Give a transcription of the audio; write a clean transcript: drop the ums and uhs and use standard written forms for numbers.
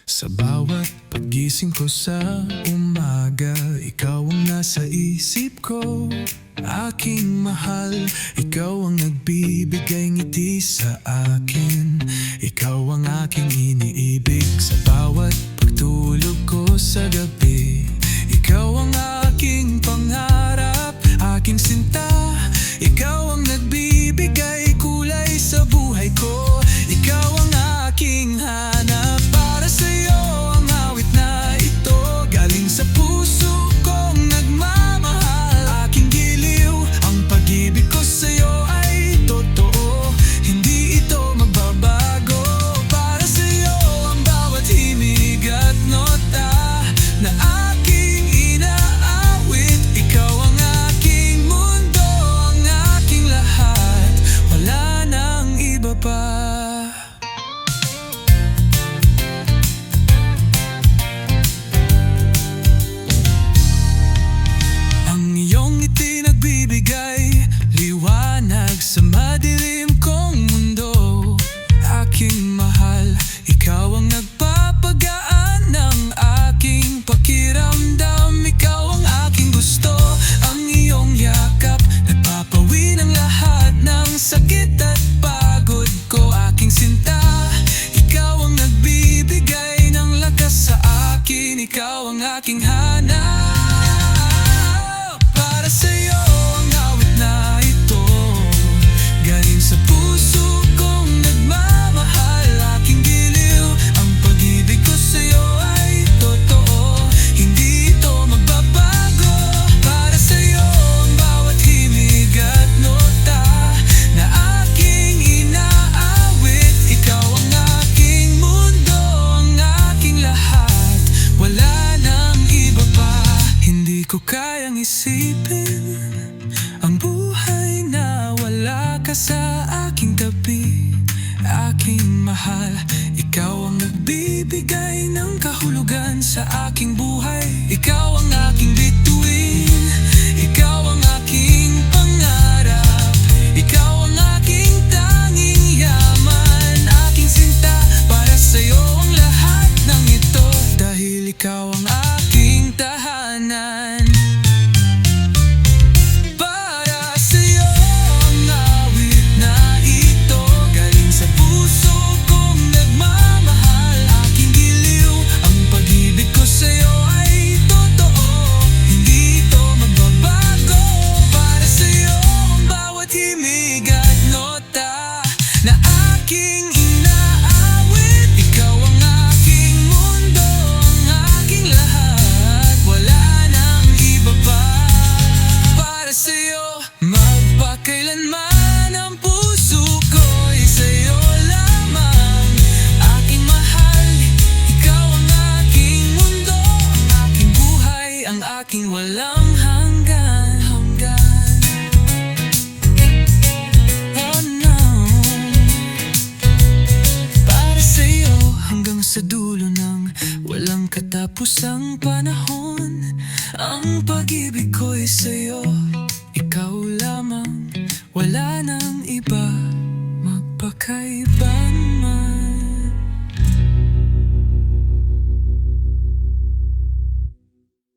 Sa bawat paggising ko sa umaga, ikaw ang nasa isip ko. Aking mahal, ikaw ang nagbibigay ngiti sa akin. Ikaw ang aking iniibig sa bawat pagtulog ko sa gabi. Ikaw ang aking pangarap, aking sinta. Ikaw ang nagbibigay kulay sa buhay ko. Ikaw ang aking hanap. Para sa'yo ang awit na ito, galing sa puso kong nagmamahal. Aking giliw, ang pag-ibig ko sa'yo ay totoo, hindi ito magbabago. Para sa'yo ang bawat himig at nota na aking inaawit. Ikaw ang aking mundo, ang aking lahat, wala nang iba pa. Liwanag sa madilim kong mundo. Aking mahal, ikaw ang nagpapagaan ng aking pakiramdam. Ikaw ang aking gusto, ang iyong yakap nagpapawi ng lahat ng sakit at pagod ko. Aking sinta, ikaw ang nagbibigay ng lakas sa akin. Ikaw ang aking hanap. Para sa'yo ang awit na ito, galing sa puso kong nagmamahal. Aking giliw, ang pag-ibig ko sa'yo ay totoo, hindi ito magbabago. Para sa'yo ang bawat himig at nota na aking inaawit. Ikaw ang aking mundo, ang aking lahat, wala nang iba pa. Hindi ko kayang isipin ang buhay na wala ka sa aking tabi. Aking mahal, ikaw ang nagbibigay ng kahulugan sa aking buhay. Ikaw ang aking bituin, ikaw ang aking pangarap. Ikaw ang aking tanging yaman, aking sinta. Para sa'yo ang lahat ng ito, dahil ikaw ang